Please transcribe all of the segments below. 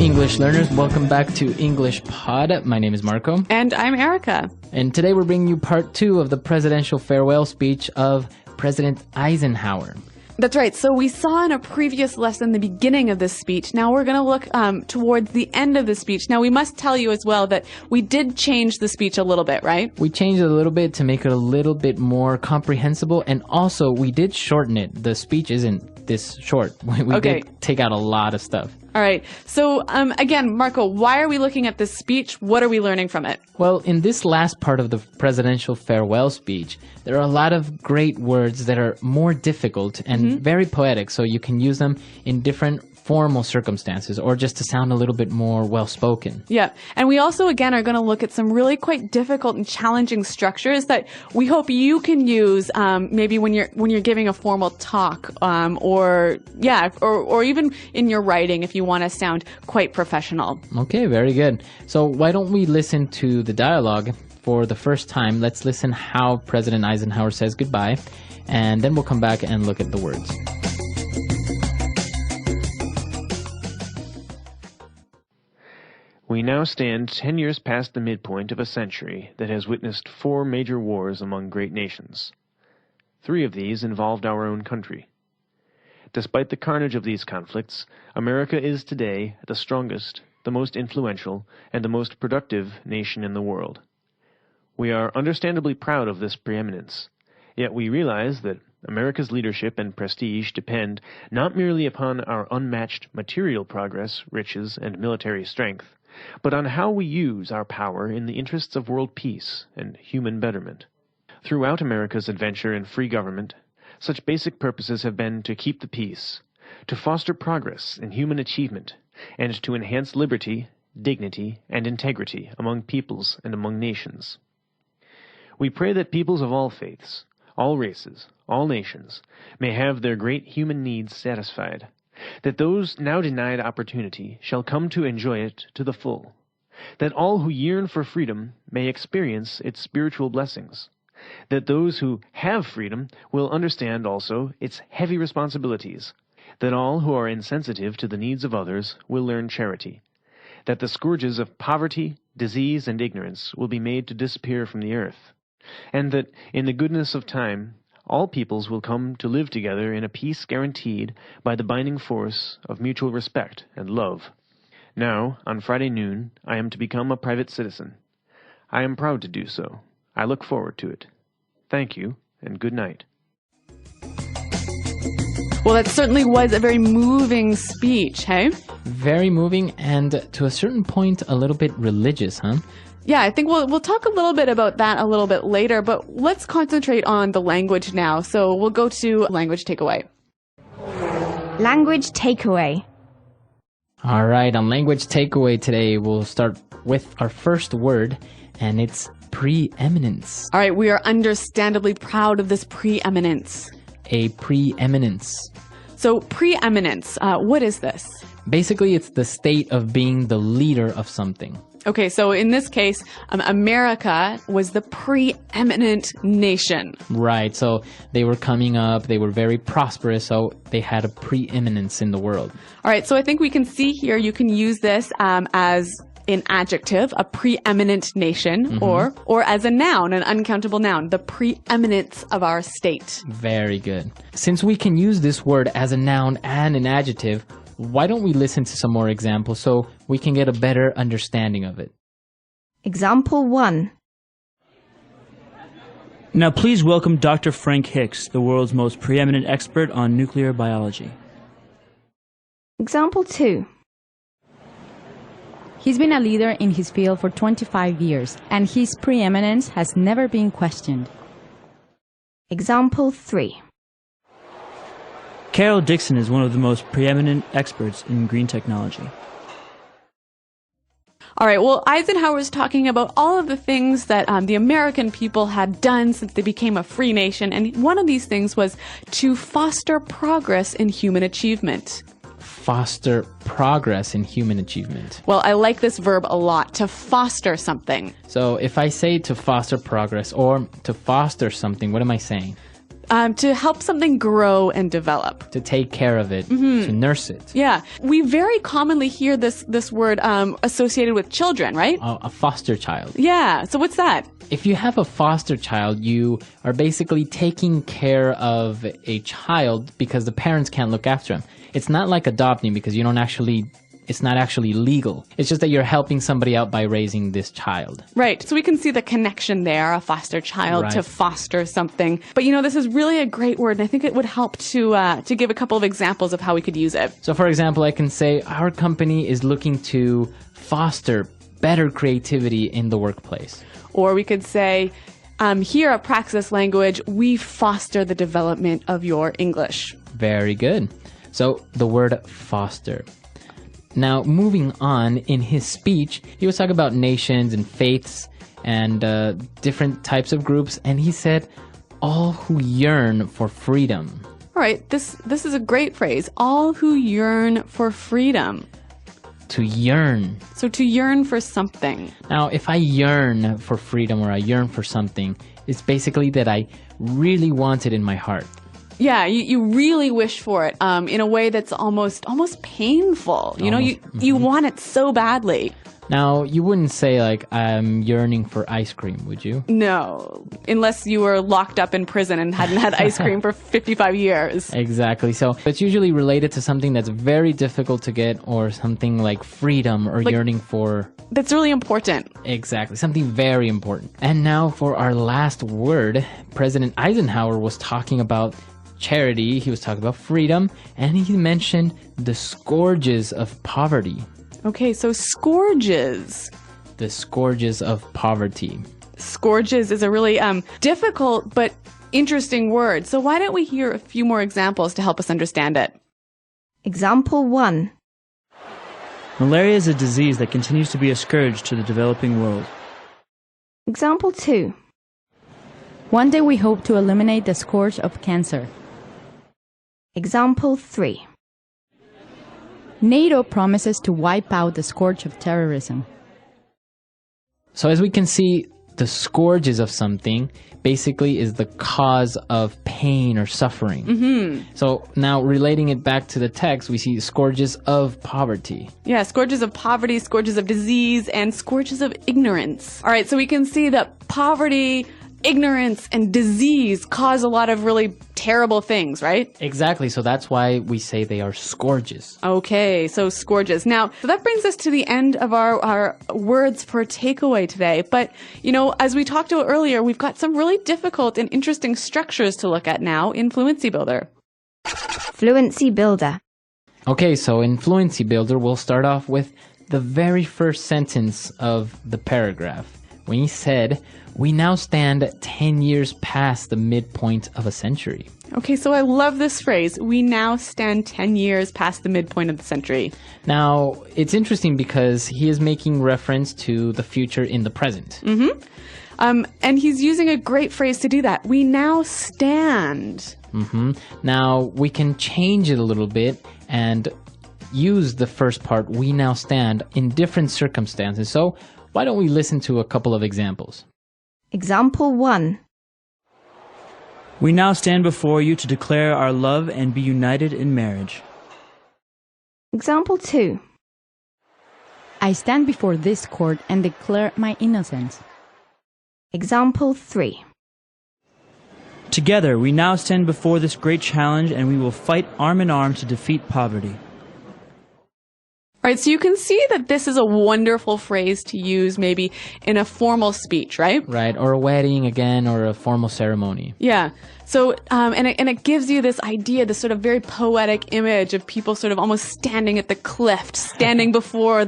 English learners, welcome back to English Pod. My name is Marco. And I'm Erica. And today we're bringing you part 2 of the presidential farewell speech of President Eisenhower. That's right. So we saw in a previous lesson the beginning of this speech. Now we're going to look towards the end of the speech. Now we must tell you as well that we did change the speech a little bit, right? We changed it a little bit to make it a little bit more comprehensible, and also we did shorten it. The speech isn't this short. We did take out a lot of stuff. All right. So again, Marco, why are we looking at this speech? What are we learning from it? Well, in this last part of the presidential farewell speech, there are a lot of great words that are more difficult and very poetic, so you can use them in different formal circumstances or just to sound a little bit more well-spoken. Yeah. And we also, again, are going to look at some really quite difficult and challenging structures that we hope you can use maybe when you're giving a formal talk or even in your writing if you want to sound quite professional. Okay, very good. So why don't we listen to the dialogue for the first time? Let's listen how President Eisenhower says goodbye, and then we'll come back and look at the words. We now stand 10 years past the midpoint of a century that has witnessed 4 major wars among great nations. 3 of these involved our own country. Despite the carnage of these conflicts, America is today the strongest, the most influential, and the most productive nation in the world. We are understandably proud of this preeminence, yet we realize that America's leadership and prestige depend not merely upon our unmatched material progress, riches, and military strength, but on how we use our power in the interests of world peace and human betterment. Throughout America's adventure in free government, such basic purposes have been to keep the peace, to foster progress in human achievement, and to enhance liberty, dignity, and integrity among peoples and among nations. We pray that peoples of all faiths, all races, all nations, may have their great human needs satisfied, that those now denied opportunity shall come to enjoy it to the full, that all who yearn for freedom may experience its spiritual blessings, that those who have freedom will understand also its heavy responsibilities, that all who are insensitive to the needs of others will learn charity, that the scourges of poverty, disease, and ignorance will be made to disappear from the earth, and that, in the goodness of time, all peoples will come to live together in a peace guaranteed by the binding force of mutual respect and love. Now, on Friday noon, I am to become a private citizen. I am proud to do so. I look forward to it. Thank you, and good night. Well, that certainly was a very moving speech, hey? Very moving, and to a certain point, a little bit religious, huh? Yeah, I think we'll talk a little bit about that a little bit later, but let's concentrate on the language now. So we'll go to language takeaway. Language takeaway. All right, on language takeaway today, we'll start with our first word, and it's preeminence. All right, we are understandably proud of this preeminence. A preeminence. So preeminence, what is this? Basically, it's the state of being the leader of something. Okay, so in this case, America was the preeminent nation. Right, so they were coming up, they were very prosperous, so they had a preeminence in the world. All right, so I think we can see here you can use this as an adjective, a preeminent nation, or as a noun, an uncountable noun, the preeminence of our state. Very good. Since we can use this word as a noun and an adjective, why don't we listen to some more examples so we can get a better understanding of it? Example 1. Now please welcome Dr. Frank Hicks, the world's most preeminent expert on nuclear biology. Example 2. He's been a leader in his field for 25 years, and his preeminence has never been questioned. Example 3. Carol Dixon is one of the most preeminent experts in green technology. All right, well, Eisenhower's talking about all of the things that the American people had done since they became a free nation, and one of these things was to foster progress in human achievement. Foster progress in human achievement. Well, I like this verb a lot, to foster something. So if I say to foster progress or to foster something, what am I saying? To help something grow and develop. To take care of it, to nurse it. Yeah. We very commonly hear this word associated with children, right? A foster child. Yeah. So what's that? If you have a foster child, you are basically taking care of a child because the parents can't look after him. It's not like adopting because it's not actually legal. It's just that you're helping somebody out by raising this child. Right. So we can see the connection there, a foster child to foster something. But this is really a great word, and I think it would help to give a couple of examples of how we could use it. So for example, I can say our company is looking to foster better creativity in the workplace. Or we could say, here at Praxis Language, we foster the development of your English. Very good. So the word foster. Now, moving on, in his speech, he was talking about nations and faiths and different types of groups, and he said, all who yearn for freedom. All right, this is a great phrase. All who yearn for freedom. To yearn. So to yearn for something. Now, if I yearn for freedom or I yearn for something, it's basically that I really want it in my heart. Yeah, you really wish for it in a way that's almost painful. You want it so badly. Now, you wouldn't say, like, I'm yearning for ice cream, would you? No, unless you were locked up in prison and hadn't had ice cream for 55 years. Exactly. So it's usually related to something that's very difficult to get or something like freedom or yearning for... That's really important. Exactly. Something very important. And now for our last word, President Eisenhower was talking about charity, he was talking about freedom, and he mentioned the scourges of poverty. Okay, so scourges. The scourges of poverty. Scourges is a really difficult but interesting word. So why don't we hear a few more examples to help us understand it? Example 1. Malaria is a disease that continues to be a scourge to the developing world. Example 2. One day we hope to eliminate the scourge of cancer. Example 3. NATO promises to wipe out the scourge of terrorism. So as we can see, the scourges of something basically is the cause of pain or suffering. Mm-hmm. So now relating it back to the text, we see scourges of poverty. Yeah, scourges of poverty, scourges of disease, and scourges of ignorance. All right, so we can see that poverty, ignorance, and disease cause a lot of really terrible things, right? Exactly. So that's why we say they are scourges. Okay, so scourges. Now, so that brings us to the end of our words per takeaway today. But, as we talked about earlier, we've got some really difficult and interesting structures to look at now in Fluency Builder. Fluency Builder. Okay, so in Fluency Builder, we'll start off with the very first sentence of the paragraph. When he said, we now stand 10 years past the midpoint of a century. Okay, so I love this phrase. We now stand 10 years past the midpoint of the century. Now, it's interesting because he is making reference to the future in the present. Mm-hmm. And he's using a great phrase to do that. We now stand. Mm-hmm. Now, we can change it a little bit and use the first part, we now stand, in different circumstances. So why don't we listen to a couple of examples? Example 1. We now stand before you to declare our love and be united in marriage. Example 2. I stand before this court and declare my innocence. Example 3. Together, we now stand before this great challenge and we will fight arm in arm to defeat poverty. All right, so you can see that this is a wonderful phrase to use maybe in a formal speech, right? Right, or a wedding again, or a formal ceremony. Yeah. So, and it gives you this idea, this sort of very poetic image of people sort of almost standing at the cliff, standing before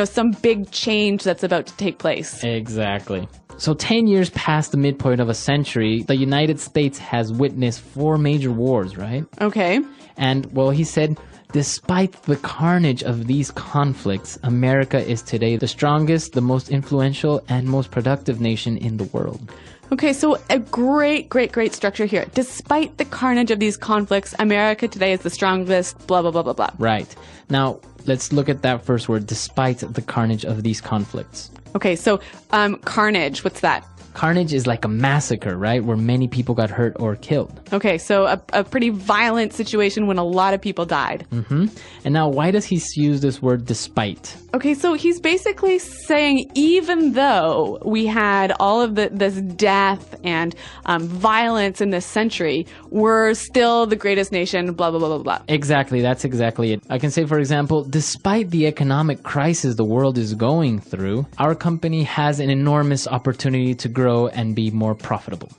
some big change that's about to take place. Exactly. So 10 years past the midpoint of a century, the United States has witnessed 4 major wars, right? Okay. And, well, he said, despite the carnage of these conflicts, America is today the strongest, the most influential, and most productive nation in the world. Okay, so a great structure here. Despite the carnage of these conflicts, America today is the strongest, blah, blah, blah, blah, blah. Right. Now, let's look at that first word, despite the carnage of these conflicts. Okay, so carnage, what's that? Carnage is like a massacre, right? Where many people got hurt or killed. Okay, so a pretty violent situation when a lot of people died. And now, why does he use this word despite? Okay, so he's basically saying even though we had all of this death and violence in this century, we're still the greatest nation, blah, blah, blah, blah, blah. Exactly, that's exactly it. I can say, for example, despite the economic crisis the world is going through, our company has an enormous opportunity to grow and be more profitable.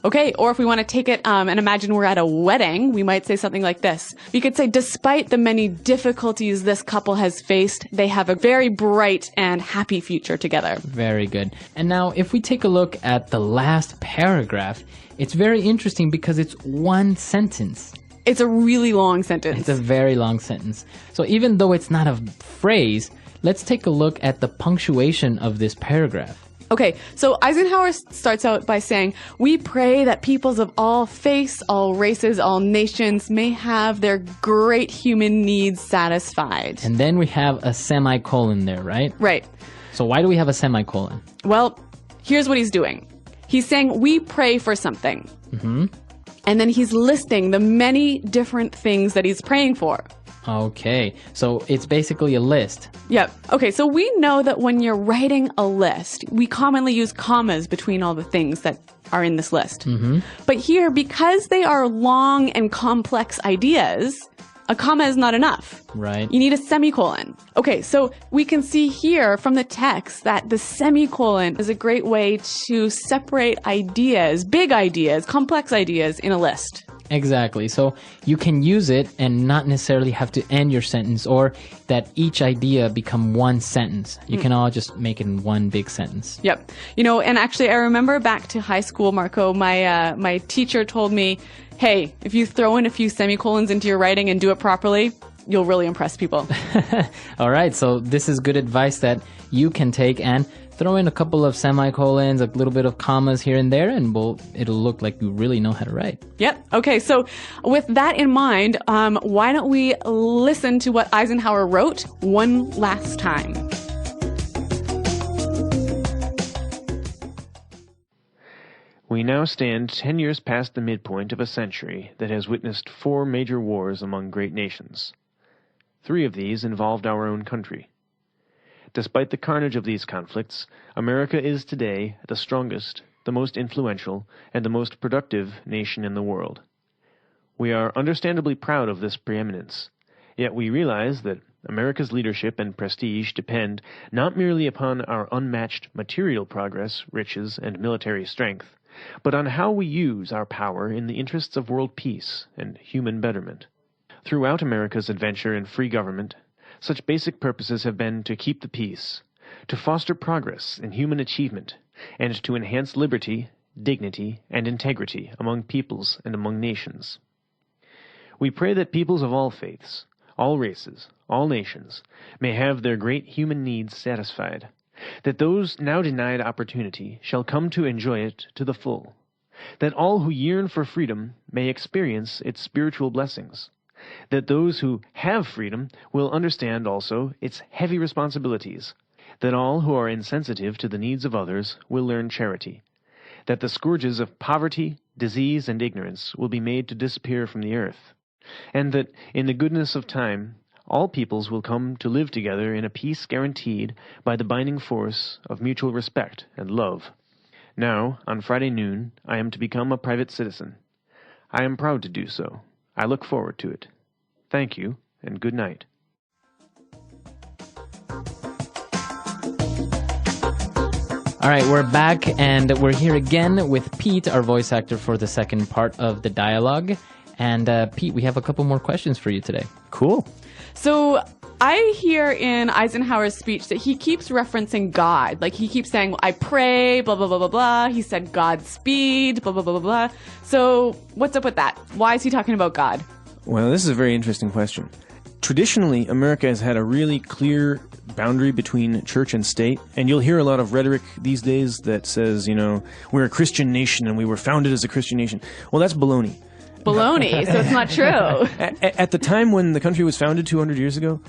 Okay, or if we want to take it and imagine we're at a wedding, we might say something like this. We could say, despite the many difficulties this couple has faced, they have a very bright and happy future together. Very good. And now, if we take a look at the last paragraph, it's very interesting because it's one sentence. It's a really long sentence. It's a very long sentence. So even though it's not a phrase, let's take a look at the punctuation of this paragraph. Okay, so Eisenhower starts out by saying, we pray that peoples of all faiths, all races, all nations may have their great human needs satisfied. And then we have a semicolon there, right? Right. So why do we have a semicolon? Well, here's what he's doing. He's saying, we pray for something. And then he's listing the many different things that he's praying for. Okay, so it's basically a list. Yep. Okay, so we know that when you're writing a list, we commonly use commas between all the things that are in this list. But here, because they are long and complex ideas, a comma is not enough. Right. You need a semicolon. Okay, so we can see here from the text that the semicolon is a great way to separate ideas, big ideas, complex ideas in a list. Exactly. So you can use it and not necessarily have to end your sentence or that each idea become one sentence. You can all just make it in one big sentence. Yep. You know, and actually I remember back to high school, Marco, my teacher told me, hey, if you throw in a few semicolons into your writing and do it properly, you'll really impress people. All right. So this is good advice that you can take and throw in a couple of semicolons, a little bit of commas here and there, and it'll look like you really know how to write. Yep. Okay. So with that in mind, why don't we listen to what Eisenhower wrote one last time? We now stand 10 years past the midpoint of a century that has witnessed 4 major wars among great nations. 3 of these involved our own country. Despite the carnage of these conflicts, America is today the strongest, the most influential, and the most productive nation in the world. We are understandably proud of this preeminence, yet we realize that America's leadership and prestige depend not merely upon our unmatched material progress, riches, and military strength, but on how we use our power in the interests of world peace and human betterment. Throughout America's adventure in free government, such basic purposes have been to keep the peace, to foster progress in human achievement, and to enhance liberty, dignity, and integrity among peoples and among nations. We pray that peoples of all faiths, all races, all nations, may have their great human needs satisfied, that those now denied opportunity shall come to enjoy it to the full, that all who yearn for freedom may experience its spiritual blessings, that those who have freedom will understand also its heavy responsibilities, that all who are insensitive to the needs of others will learn charity, that the scourges of poverty, disease, and ignorance will be made to disappear from the earth, and that, in the goodness of time, all peoples will come to live together in a peace guaranteed by the binding force of mutual respect and love. Now, on Friday noon, I am to become a private citizen. I am proud to do so. I look forward to it. Thank you, and good night. All right, we're back, and we're here again with Pete, our voice actor for the second part of the dialogue. And Pete, we have a couple more questions for you today. Cool. So I hear in Eisenhower's speech that he keeps referencing God. Like he keeps saying, I pray, blah, blah, blah, blah, blah. He said Godspeed, blah, blah, blah, blah, blah. So what's up with that? Why is he talking about God? Well, this is a very interesting question. Traditionally, America has had a really clear boundary between church and state, and you'll hear a lot of rhetoric these days that says, you know, we're a Christian nation and we were founded as a Christian nation. Well, that's baloney. Baloney, so it's not true. At the time when the country was founded 200 years ago,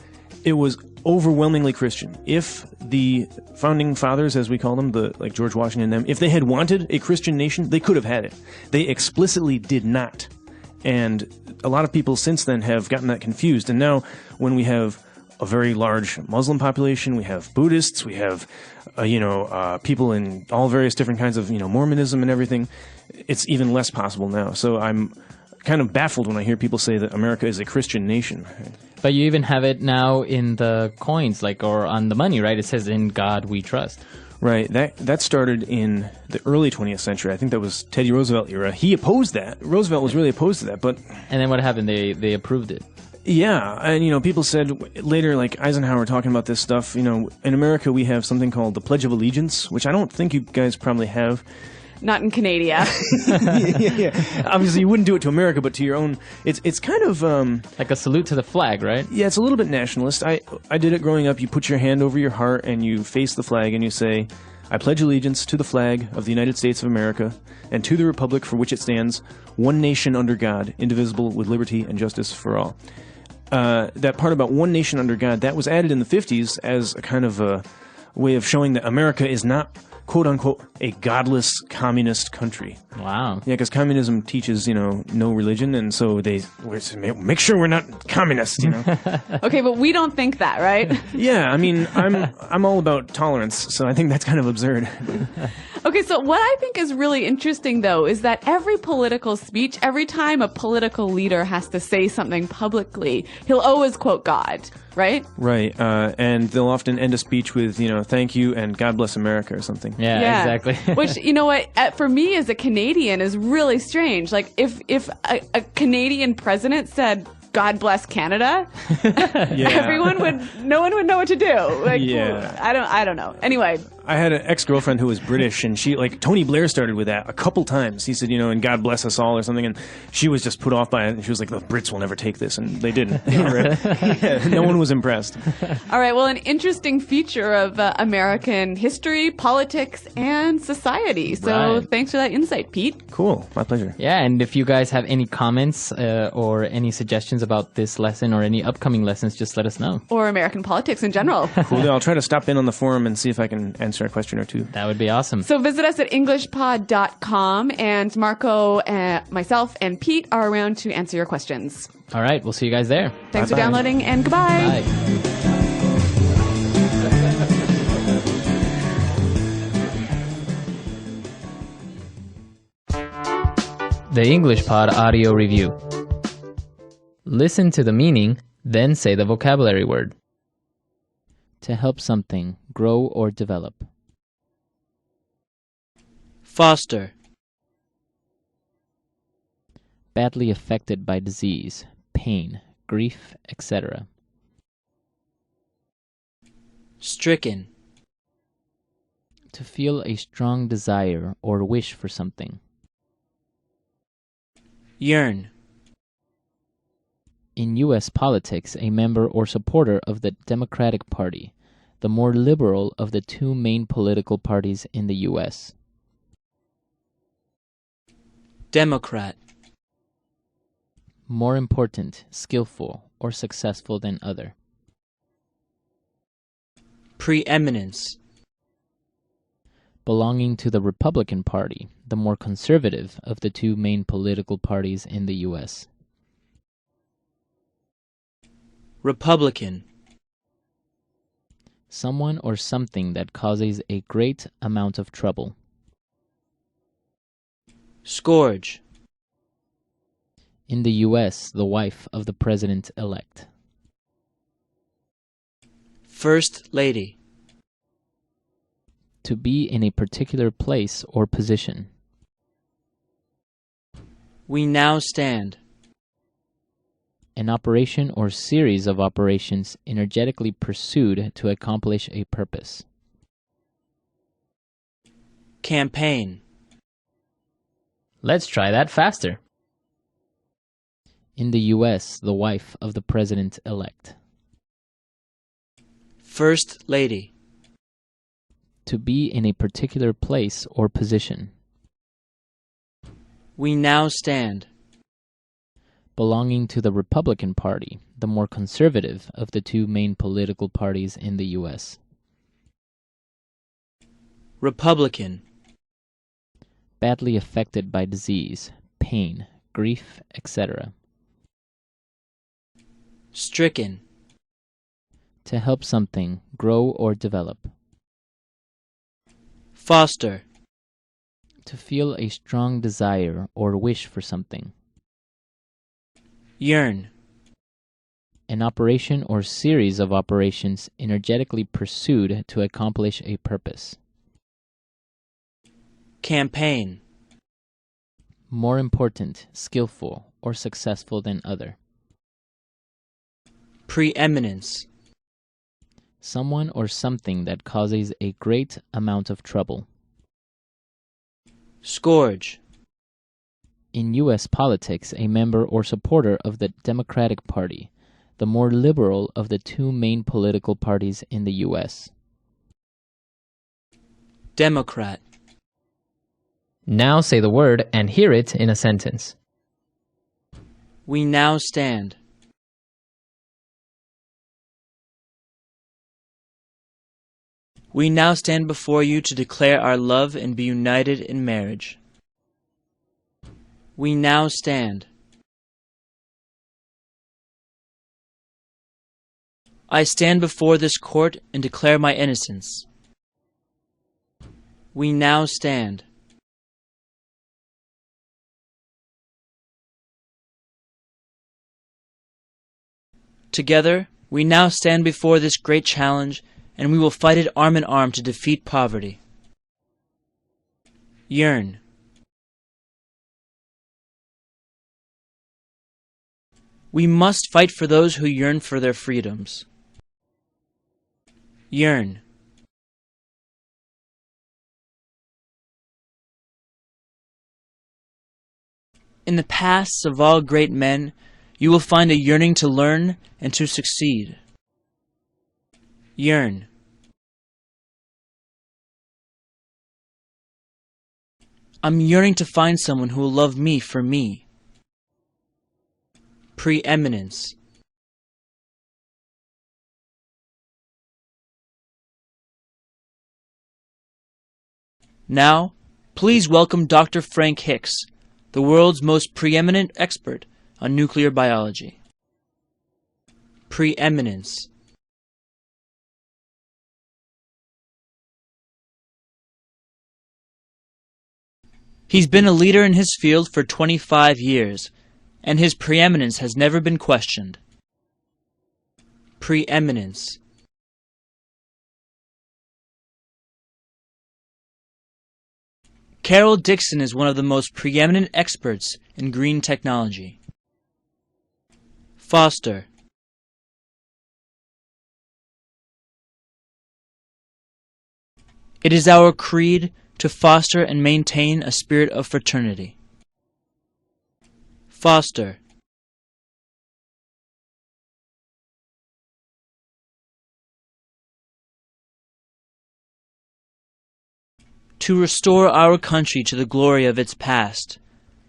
It was overwhelmingly Christian. If the founding fathers, as we call them, like George Washington and them, if they had wanted a Christian nation, they could have had it. They explicitly did not. And a lot of people since then have gotten that confused. And now when we have a very large Muslim population, we have Buddhists, we have, people in all various different kinds of, Mormonism and everything, it's even less possible now. So I'm kind of baffled when I hear people say that America is a Christian nation. But you even have it now in the coins, or on the money, right? It says, "In God we trust." Right. That started in the early 20th century. I think that was Teddy Roosevelt era. He opposed that. Roosevelt was really opposed to that, but... And then what happened? They approved it. Yeah, and people said later, like Eisenhower talking about this stuff, in America we have something called the Pledge of Allegiance, which I don't think you guys probably have. Not in Canada. yeah. Obviously, you wouldn't do it to America, but to your own. It's kind of like a salute to the flag, right? Yeah, it's a little bit nationalist. I did it growing up. You put your hand over your heart and you face the flag and you say, "I pledge allegiance to the flag of the United States of America and to the republic for which it stands, one nation under God, indivisible, with liberty and justice for all." That part about one nation under God, that was added in the 50s as a kind of a way of showing that America is not, quote-unquote, a godless communist country. Wow. Yeah, because communism teaches, no religion, and so they make sure we're not communists, Okay, but we don't think that, right? Yeah, I mean, I'm all about tolerance, so I think that's kind of absurd. Okay, so what I think is really interesting, though, is that every political speech, every time a political leader has to say something publicly, he'll always quote God, right? Right, and they'll often end a speech with, "Thank you" and "God bless America" or something. Yeah. Exactly. Which, for me as a Canadian is really strange. Like, if a Canadian president said, "God bless Canada," no one would know what to do. Like, yeah. I don't know. Anyway. I had an ex-girlfriend who was British, and she, Tony Blair started with that a couple times. He said, "And God bless us all," or something, and she was just put off by it, and she was like, "The Brits will never take this," and they didn't. Yeah, no one was impressed. All right, well, an interesting feature of American history, politics, and society. So Thanks for that insight, Pete. Cool. My pleasure. Yeah, and if you guys have any comments or any suggestions about this lesson or any upcoming lessons, just let us know. Or American politics in general. Cool. I'll try to stop in on the forum and see if I can answer a question or two. That would be awesome. So visit us at englishpod.com, and Marco, myself, and Pete are around to answer your questions. All right, we'll see you guys there. Thanks for downloading, and goodbye. Bye. The English Pod Audio Review. Listen to the meaning, then say the vocabulary word. To help something grow or develop. Foster. Badly affected by disease, pain, grief, etc. Stricken. To feel a strong desire or wish for something. Yearn. In U.S. politics, a member or supporter of the Democratic Party, the more liberal of the two main political parties in the U.S. Democrat. More important, skillful, or successful than other. Preeminence. Belonging to the Republican Party, the more conservative of the two main political parties in the U.S. Republican. Someone or something that causes a great amount of trouble. Scourge. In the U.S., the wife of the president-elect. First Lady. To be in a particular place or position. We now stand. An operation or series of operations energetically pursued to accomplish a purpose. Campaign. Let's try that faster. In the U.S., the wife of the president-elect. First Lady. To be in a particular place or position. We now stand. Belonging to the Republican Party, the more conservative of the two main political parties in the U.S.? Republican. Badly affected by disease, pain, grief, etc. Stricken. To help something grow or develop. Foster. To feel a strong desire or wish for something. Yearn. An operation or series of operations energetically pursued to accomplish a purpose. Campaign. More important, skillful, or successful than other. Preeminence. Someone or something that causes a great amount of trouble. Scourge. In U.S. politics, a member or supporter of the Democratic Party, the more liberal of the two main political parties in the U.S. Democrat. Now say the word and hear it in a sentence. We now stand. We now stand before you to declare our love and be united in marriage. We now stand. I stand before this court and declare my innocence. We now stand. Together, we now stand before this great challenge, and we will fight it arm in arm to defeat poverty. Yearn. We must fight for those who yearn for their freedoms. Yearn. In the pasts of all great men, you will find a yearning to learn and to succeed. Yearn. I'm yearning to find someone who will love me for me. Preeminence. Now, please welcome Dr. Frank Hicks, the world's most preeminent expert on nuclear biology. Preeminence. He's been a leader in his field for 25 years, and his preeminence has never been questioned. Preeminence. Carol Dixon is one of the most preeminent experts in green technology. Foster. It is our creed to foster and maintain a spirit of fraternity. Foster. To restore our country to the glory of its past,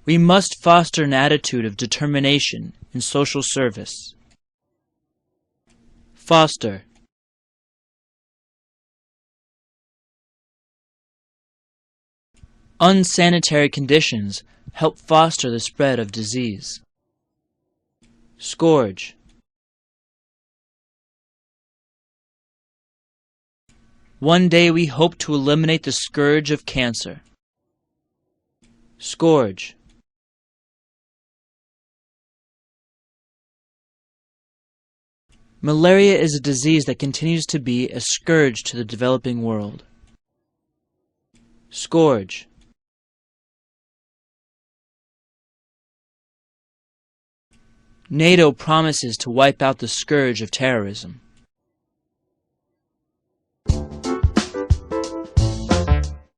we must foster an attitude of determination in social service. Foster. Unsanitary conditions help foster the spread of disease. Scourge. One day we hope to eliminate the scourge of cancer. Scourge. Malaria is a disease that continues to be a scourge to the developing world. Scourge. NATO promises to wipe out the scourge of terrorism.